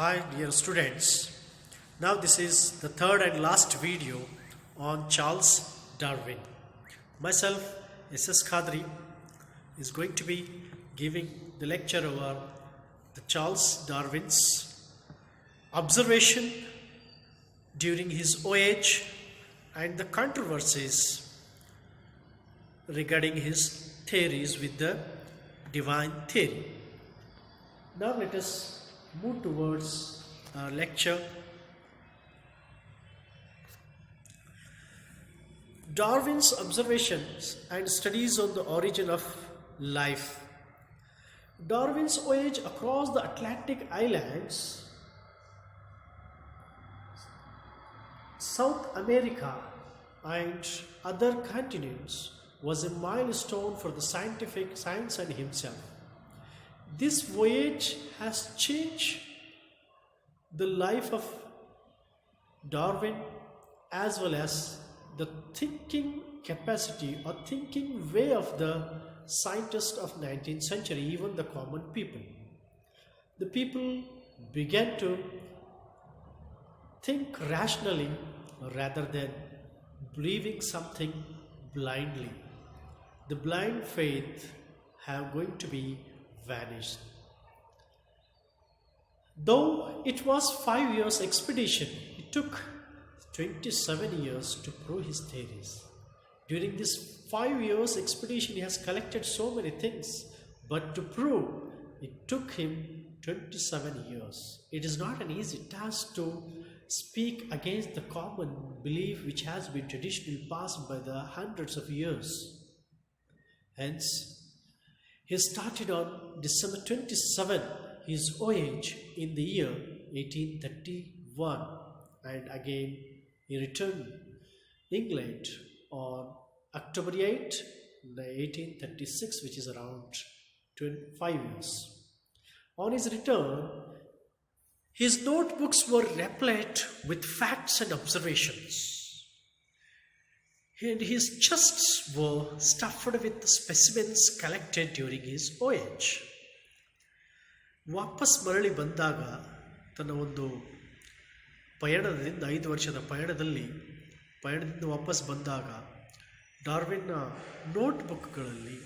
Hi dear students, now this is the third and last video on Charles Darwin. Myself, S.S. Khadri, is going to be giving the lecture over the Charles Darwin's observation during his voyage and the controversies regarding his theories with the divine theory. Now let us move towards our lecture. Darwin's observations and studies on the origin of life. Darwin's voyage across the Atlantic islands, South America and other continents was a milestone for the science and himself. This voyage has changed the life of Darwin as well as the thinking capacity or thinking way of the scientists of 19th century, even the common people. The people began to think rationally rather than believing something blindly. The blind faith have going to be vanished. Though it was 5 years expedition, it took 27 years to prove his theories. During this 5 years expedition, he has collected so many things, but to prove it took him 27 years. It is not an easy task to speak against the common belief which has been traditionally passed by the hundreds of years. Hence, he started on December 27 his voyage in the year 1831, and again he returned England on October 8, 1836, which is around 25 years. On his return, his notebooks were replete with facts and observations, and his chests were stuffed with specimens collected during his voyage. ವಾಪಸ್ ಮರಳಿ ಬಂದಾಗ ತನ್ನ ಒಂದು ಪಯಣದಿಂದ 5 ವರ್ಷದ ಪಯಣದಿಂದ ವಾಪಸ್ ಬಂದಾಗ ಡಾರ್ವಿನ್ನ ನೋಟ್ಬುಕ್ಗಳಲ್ಲಿ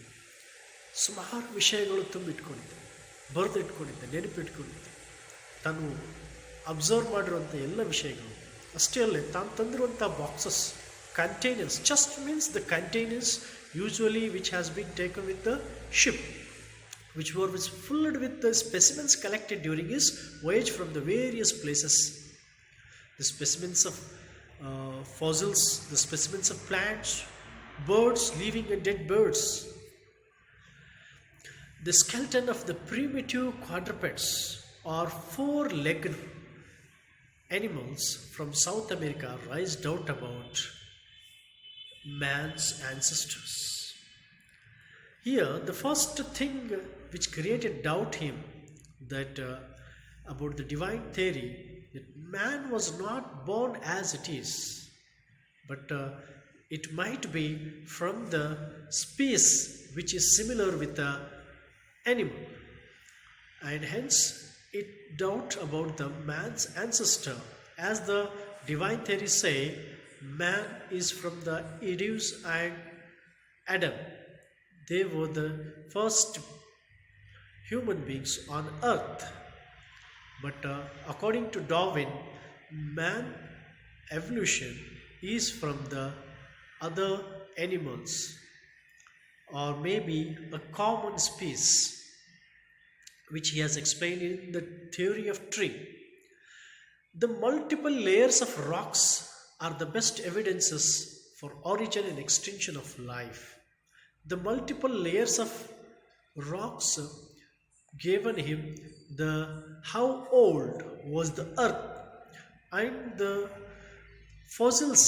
ಸುಮಾರು ವಿಷಯಗಳು ತುಂಬಿಟ್ಕೊಂಡಿದ್ದೆ, ಬರೆದಿಟ್ಕೊಂಡಿದ್ದೆ, ನೆನಪಿಟ್ಕೊಂಡಿದ್ದೆ. ತಾನು ಅಬ್ಸರ್ವ್ ಮಾಡಿರುವಂಥ ಎಲ್ಲ ವಿಷಯಗಳು ಅಷ್ಟೇ ಅಲ್ಲೇ ತಾನು ತಂದಿರುವಂಥ boxes, containers, just means the containers usually which has been taken with the ship, which were filled with the specimens collected during his voyage from the various places. The specimens of fossils, the specimens of plants, birds, living and dead birds. The skeleton of the primitive quadrupeds or four-legged animals from South America raised doubt about man's ancestors. Here, the first thing which created doubt him that about the divine theory, that man was not born as it is, but it might be from the species which is similar with the animal, and hence it doubt about the man's ancestor. As the divine theory say, man is from the Eve and Adam. They were the first human beings on earth. But according to Darwin, man evolution is from the other animals, or maybe a common species, which he has explained in the theory of tree. The multiple layers of rocks are the best evidences for origin and extension of life. The multiple layers of rocks given him the how old was the earth, and the fossils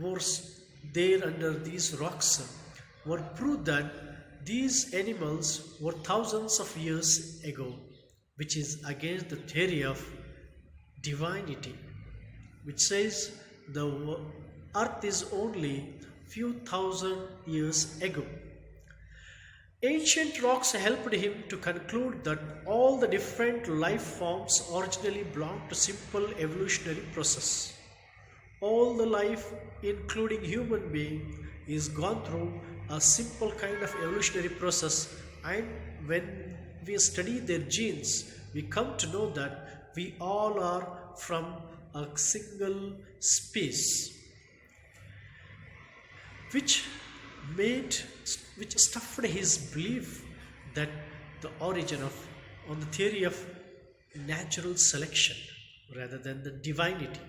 were there under these rocks were proof that these animals were thousands of years ago, which is against the theory of divinity, which says the earth is only few thousand years ago. Ancient rocks helped him to conclude that all the different life forms originally belonged to simple evolutionary process. All the life, including human being, is gone through a simple kind of evolutionary process, and when we study their genes, we come to know that we all are from a single species, which made which stuffed his belief that the origin of on the theory of natural selection rather than the divinity.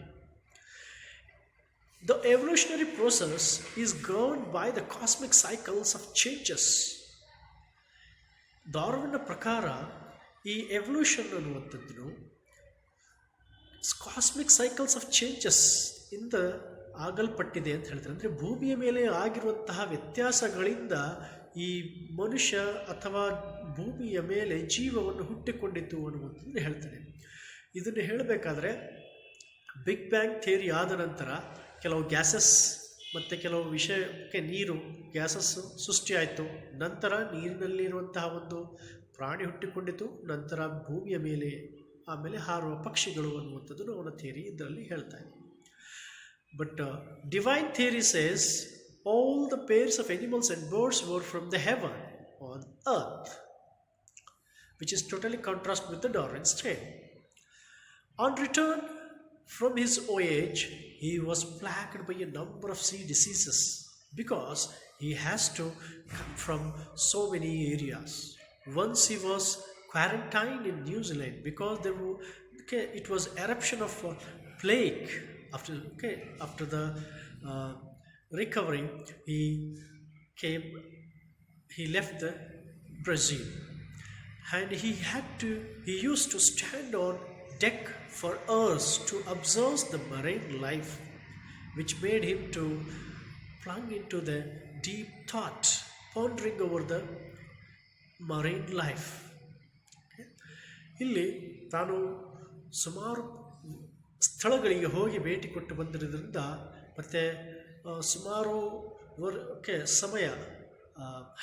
The evolutionary process is governed by the cosmic cycles of changes. ಡಾರ್ವಿನ್ನ ಪ್ರಕಾರ ಈ evolution ಅನ್ನುವಂಥದ್ದು cosmic cycles of changes ಇಂದ ಆಗಲ್ಪಟ್ಟಿದೆ ಅಂತ ಹೇಳ್ತಾರೆ. ಅಂದರೆ ಭೂಮಿಯ ಮೇಲೆ ಆಗಿರುವಂತಹ ವ್ಯತ್ಯಾಸಗಳಿಂದ ಈ ಮನುಷ್ಯ ಅಥವಾ ಭೂಮಿಯ ಮೇಲೆ ಜೀವವನ್ನು ಹುಟ್ಟಿಕೊಂಡಿತು ಅನ್ನುವಂಥದ್ದು ಹೇಳ್ತಾರೆ. ಇದನ್ನು ಹೇಳಬೇಕಾದ್ರೆ ಬಿಗ್ ಬ್ಯಾಂಗ್ ಥಿಯರಿ ಆದ ನಂತರ ಕೆಲವು ಗ್ಯಾಸಸ್ ಮತ್ತು ಕೆಲವು ವಿಷಯಕ್ಕೆ ನೀರು ಗ್ಯಾಸಸ್ ಸೃಷ್ಟಿಯಾಯಿತು. ನಂತರ ನೀರಿನಲ್ಲಿರುವಂತಹ ಒಂದು ಪ್ರಾಣಿ ಹುಟ್ಟಿಕೊಂಡಿತು. ನಂತರ ಭೂಮಿಯ ಮೇಲೆ ಆಮೇಲೆ ಹಾರುವ ಪಕ್ಷಿಗಳು ಅನ್ನುವಂಥದ್ದು ಅವನ ಥಿಯರಿ ಇದರಲ್ಲಿ ಹೇಳ್ತಾ ಇದೆ. But divine theory says all the pairs of animals and birds were from the heaven on earth, which is totally contrast with the Darwin's tale. On return from his voyage, he was plagued by a number of sea diseases because he has to come from so many areas. Once he was quarantined in New Zealand because it was eruption of plague. After the recovery, he left the Brazil, and he used to stand on deck for hours to observe the marine life, which made him to plunge into the deep thought, pondering over the marine life. ಇಲ್ಲಿ ತಾನು ಸುಮಾರು ಸ್ಥಳಗಳಿಗೆ ಹೋಗಿ ಭೇಟಿ ಕೊಟ್ಟು ಬಂದಿರೋದ್ರಿಂದ ಮತ್ತು ಸುಮಾರು ಸಮಯ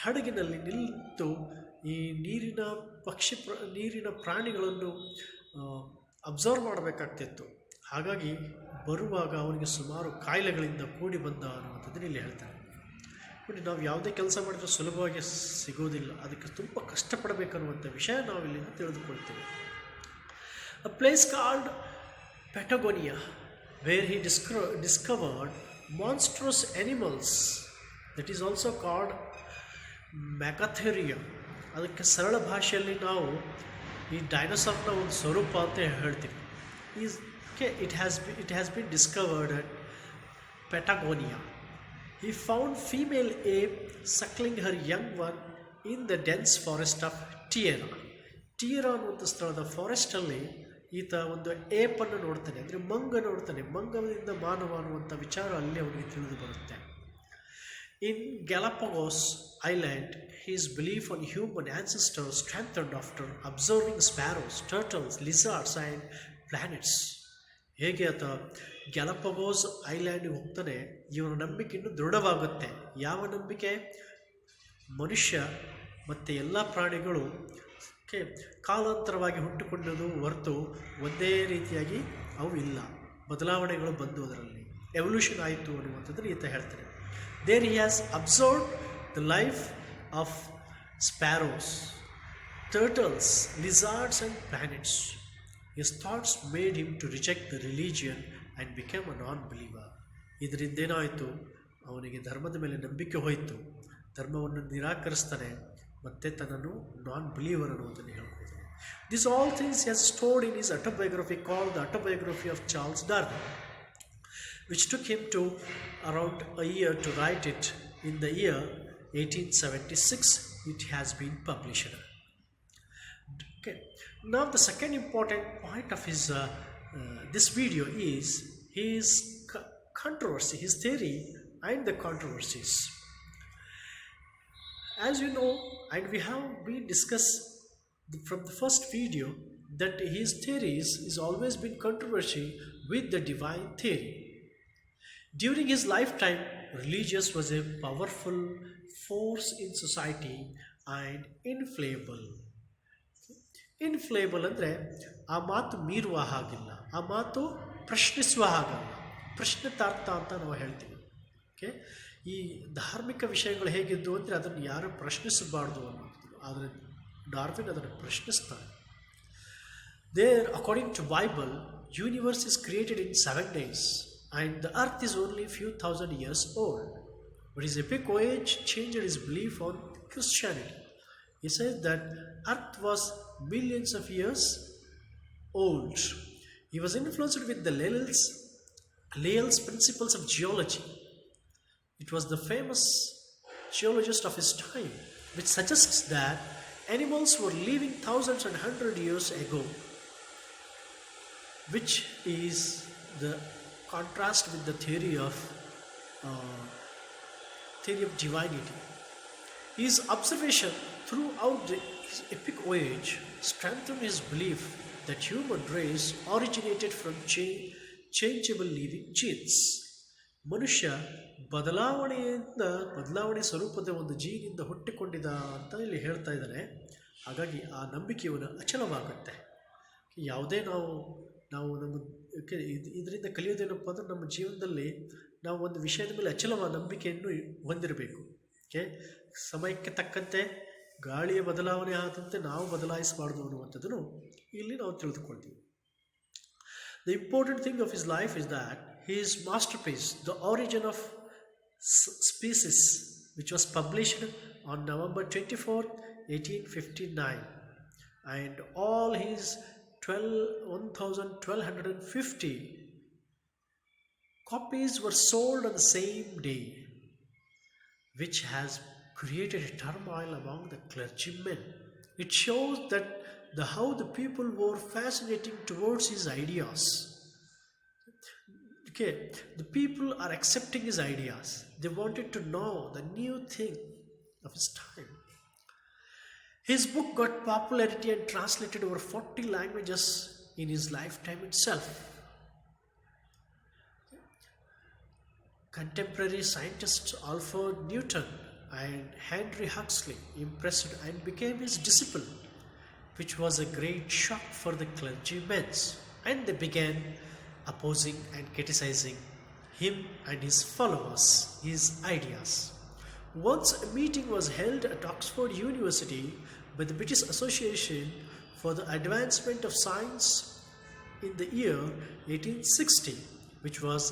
ಹಡಗಿನಲ್ಲಿ ನಿಂತು ಈ ನೀರಿನ ಪ್ರಾಣಿಗಳನ್ನು ಅಬ್ಸರ್ವ್ ಮಾಡಬೇಕಾಗ್ತಿತ್ತು. ಹಾಗಾಗಿ ಬರುವಾಗ ಅವನಿಗೆ ಸುಮಾರು ಕಾಯಿಲೆಗಳಿಂದ ಕೂಡಿ ಬಂದ ಅನ್ನುವಂಥದ್ದನ್ನು ಇಲ್ಲಿ ಹೇಳ್ತಾರೆ. ನೋಡಿ, ನಾವು ಯಾವುದೇ ಕೆಲಸ ಮಾಡಿದರೂ ಸುಲಭವಾಗಿ ಸಿಗೋದಿಲ್ಲ, ಅದಕ್ಕೆ ತುಂಬ ಕಷ್ಟಪಡಬೇಕನ್ನುವಂಥ ವಿಷಯ ನಾವು ಇಲ್ಲಿಂದ ತಿಳಿದುಕೊಳ್ತೇವೆ. A place called Patagonia, where he discovered monstrous animals that is also called Megatherium. ಅದಕ್ಕೆ ಸರಳ ಭಾಷೆಯಲ್ಲಿ ನಾವು ಈ ಡೈನೋಸಾರ್ನ ಒಂದು ಸ್ವರೂಪ ಅಂತ ಹೇಳ್ತೀವಿ. It has been discovered at Patagonia. He found female ape suckling her young one in the dense forest of Tierra. Tierra ಅನ್ನುವಂಥ ಸ್ಥಳದ ಫಾರೆಸ್ಟಲ್ಲಿ ಈತ ಒಂದು ಏಪನ್ನು ನೋಡ್ತಾನೆ, ಅಂದರೆ ಮಂಗ ನೋಡ್ತಾನೆ. ಮಂಗದಿಂದ ಮಾನವ ಅನ್ನುವಂಥ ವಿಚಾರ ಅಲ್ಲಿ ಅವನಿಗೆ ತಿಳಿದು ಬರುತ್ತೆ. In Galapagos Island, his belief on human ancestors strengthened after observing sparrows, turtles, lizards and planets. ಹೇಗೆ ಆತ ಗ್ಯಾಲಪಗೋಸ್ ಐಲ್ಯಾಂಡಿಗೆ ಹೋಗ್ತಾನೆ, ಇವನ ನಂಬಿಕೆ ಇನ್ನೂ ದೃಢವಾಗುತ್ತೆ. ಯಾವ ನಂಬಿಕೆ? ಮನುಷ್ಯ ಮತ್ತು ಎಲ್ಲ ಪ್ರಾಣಿಗಳು ಕಾಲಾಂತರವಾಗಿ ಹುಟ್ಟುಕೊಂಡದು ಹೊರತು ಒಂದೇ ರೀತಿಯಾಗಿ ಅವು ಇಲ್ಲ, ಬದಲಾವಣೆಗಳು ಬಂದು ಅದರಲ್ಲಿ ಎವಲ್ಯೂಷನ್ ಆಯಿತು ಅನ್ನುವಂಥದ್ದನ್ನು ಈತ ಹೇಳ್ತಾನೆ. There he has observed the life of sparrows, turtles, lizards and planets. His thoughts made him to reject the religion and became a non-believer. ಇದರಿಂದ ಏನಾಯಿತು? ಅವನಿಗೆ ಧರ್ಮದ ಮೇಲೆ ನಂಬಿಕೆ ಹೋಯಿತು, ಧರ್ಮವನ್ನು ನಿರಾಕರಿಸ್ತಾನೆ, ಮತ್ತು ತನ್ನನ್ನು non-believer ಅನ್ನುವುದನ್ನು ಹೇಳ್ಕೊಳ್ತಾನೆ. These all things he has stored in his autobiography called The Autobiography of Charles Darwin, which took him to around a year to write it. In the year 1876, it has been published. Okay. Now the second important point of this video is his controversy, his theory and the controversies. As you know, and we have been discussed from the first video, that his theories is always been controversy with the divine theory. During his lifetime, religious was a powerful force in society and infallible. Infallible ಅಂದರೆ ಆ ಮಾತು ಮೀರುವ ಹಾಗಿಲ್ಲ, ಆ ಮಾತು ಪ್ರಶ್ನಿಸುವ ಹಾಗಲ್ಲ, ಪ್ರಶ್ನಿತಾರ್ಥ ಅಂತ ನಾವು ಹೇಳ್ತೀವಿ. ಓಕೆ, ಈ ಧಾರ್ಮಿಕ ವಿಷಯಗಳು ಹೇಗಿದ್ದು ಅಂದರೆ ಅದನ್ನು ಯಾರು ಪ್ರಶ್ನಿಸಬಾರ್ದು ಅನ್ನೋದು, ಆದರೆ ಡಾರ್ವಿನ್ ಅದನ್ನು ಪ್ರಶ್ನಿಸ್ತಾನೆ. There, according to Bible, universe is created in 7 days and the earth is only few thousand years old. But his epic voyage changed his belief on Christianity. He says that earth was millions of years old. He was influenced with the Lyell's principles of geology. It was the famous geologist of his time, which suggests that animals were living thousands and hundred years ago, which is the contrast with the uh, theory of divinity. His observation throughout his epic voyage strengthened his belief that human race originated from changeable living genes. ಮನುಷ್ಯ ಬದಲಾವಣೆ ಸ್ವರೂಪದ ಒಂದು ಜೀನಿಂದ ಹುಟ್ಟಿಕೊಂಡಿದ್ದ ಅಂತ ಇಲ್ಲಿ ಹೇಳ್ತಾ ಇದ್ದಾರೆ. ಹಾಗಾಗಿ ಆ ನಂಬಿಕೆಯನ್ನು ಅಚಲವಾಗುತ್ತೆ. ಯಾವುದೇ ನಾವು ನಮ್ಮ ಇದರಿಂದ ಕಲಿಯೋದೇನಪ್ಪ ಅಂದರೆ ನಮ್ಮ ಜೀವನದಲ್ಲಿ ನಾವು ಒಂದು ವಿಷಯದ ಮೇಲೆ ಅಚಲವಾದ ನಂಬಿಕೆಯನ್ನು ಹೊಂದಿರಬೇಕು. ಓಕೆ, ಸಮಯಕ್ಕೆ ತಕ್ಕಂತೆ ಗಾಳಿಯ ಬದಲಾವಣೆ ಆದಂತೆ ನಾವು ಬದಲಾಯಿಸಬಾರ್ದು ಅನ್ನುವಂಥದ್ದನ್ನು ಇಲ್ಲಿ ನಾವು ತಿಳಿದುಕೊಳ್ತೀವಿ. The important thing of his life is that his masterpiece, The Origin of Species, which was published on November 24, 1859, and all his 1,250 copies were sold on the same day, which has created a turmoil among the clergymen. It shows that how the people were fascinating towards his ideas. Okay, the people are accepting his ideas. They wanted to know the new thing of his time. His book got popularity and translated over 40 languages in his lifetime itself. Contemporary scientists Alfred Newton and Henry Huxley impressed and became his disciple, which was a great shock for the clergymen, and they began opposing and criticizing him and his followers, his ideas. Once a meeting was held at Oxford University by the British Association for the Advancement of Science in the year 1860, which was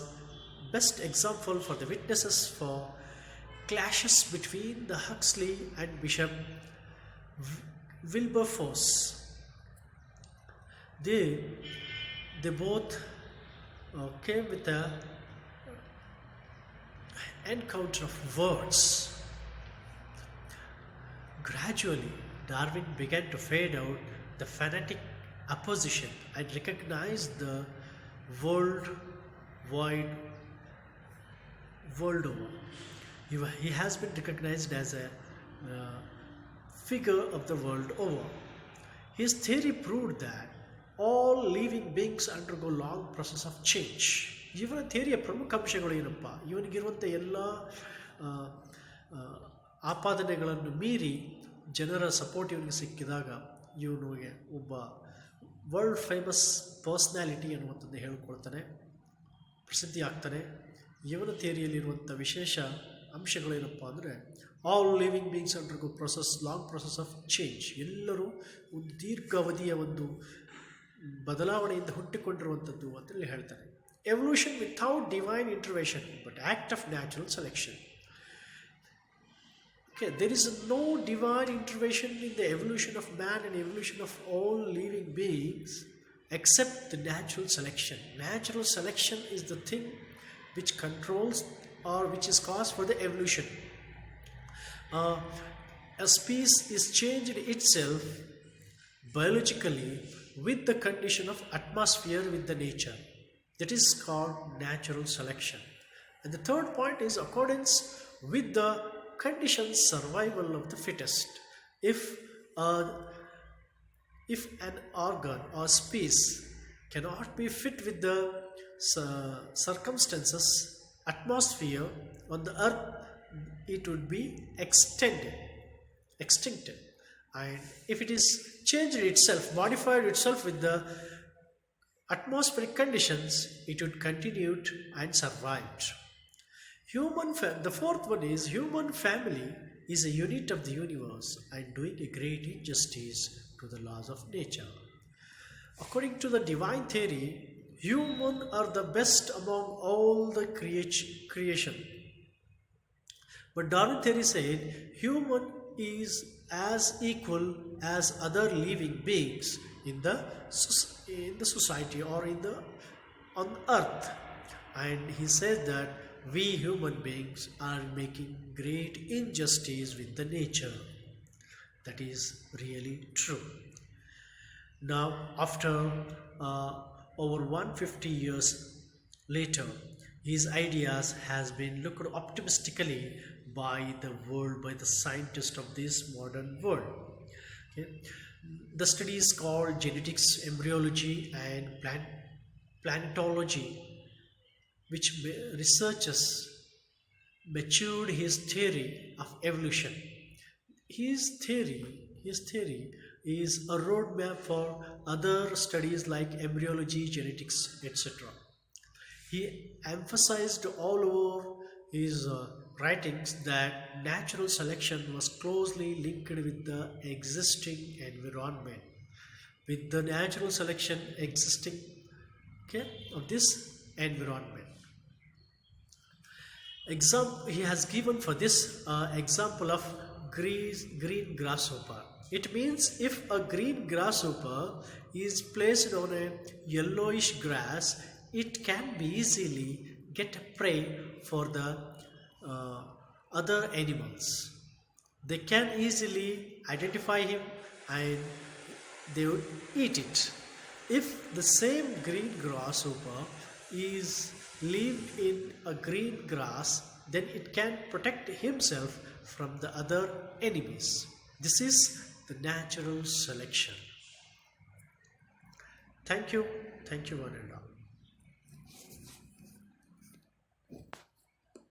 best example for the witnesses for clashes between the Huxley and Bishop Wilberforce. They both came with a encounter of words. Gradually, Darwin began to fade out the fanatic opposition and recognized the world over. He has been recognized as a figure of the world over. His theory proved that all living beings undergo long process of change. ಇವನ ಥಿಯರಿಯ ಪ್ರಮುಖ ಅಂಶಗಳು ಏನಪ್ಪ? ಇವನಿಗಿರುವಂಥ ಎಲ್ಲ ಆಪಾದನೆಗಳನ್ನು ಮೀರಿ ಜನರ support ಇವನಿಗೆ ಸಿಕ್ಕಿದಾಗ ಇವನಿಗೆ ಒಬ್ಬ ವರ್ಲ್ಡ್ ಫೇಮಸ್ ಪರ್ಸ್ನಾಲಿಟಿ ಅನ್ನುವಂಥದ್ದು ಹೇಳ್ಕೊಳ್ತಾನೆ, ಪ್ರಸಿದ್ಧಿ ಆಗ್ತಾನೆ. ಇವನ ಥಿಯರಿಯಲ್ಲಿರುವಂಥ ವಿಶೇಷ ಅಂಶಗಳೇನಪ್ಪ ಅಂದರೆ all living beings undergo long process of change. ಎಲ್ಲರೂ ಒಂದು ದೀರ್ಘಾವಧಿಯ ಒಂದು ಬದಲಾವಣೆಯಿಂದ ಹುಟ್ಟಿಕೊಂಡಿರುವಂಥದ್ದು ಅಂತೇಳಿ ಹೇಳ್ತಾರೆ. Evolution without divine intervention but act of natural selection. Okay, there is no divine intervention in the evolution of man and evolution of all living beings except the natural selection. Natural selection is the thing which controls or which is cause for the evolution. A species is changed itself biologically with the condition of atmosphere with the nature. That is called natural selection. And the third point is accordance with the conditions survival of the fittest. If an organ or species cannot be fit with the circumstances, atmosphere on the earth, it would be extincted. And if it is changed itself, modified itself with the atmospheric conditions, it would continue and survived. The fourth one is human family is a unit of the universe and doing a great injustice to the laws of nature. According to the divine theory, human are the best among all the creation. But Darwin theory said human is as equal as other living beings in the society or on earth, and he says that we human beings are making great injustice with the nature. That is really true. Now, after over 150 years later, his ideas has been looked optimistically by the world, by the scientists of this modern world. Okay. The studies called genetics, embryology, and planetology, which researchers matured his theory of evolution. His theory is a roadmap for other studies like embryology, genetics, etc. He emphasized all over his writings that natural selection was closely linked with the existing environment, with the natural selection existing, okay, of this environment. He has given for this example of green grasshopper. It means if a green grasshopper is placed on a yellowish grass, it can be easily get a prey for the other animals. They can easily identify him and they would eat it. If the same green grasshopper is lived in a green grass, then it can protect himself from the other enemies. This is the natural selection. Thank you one and all.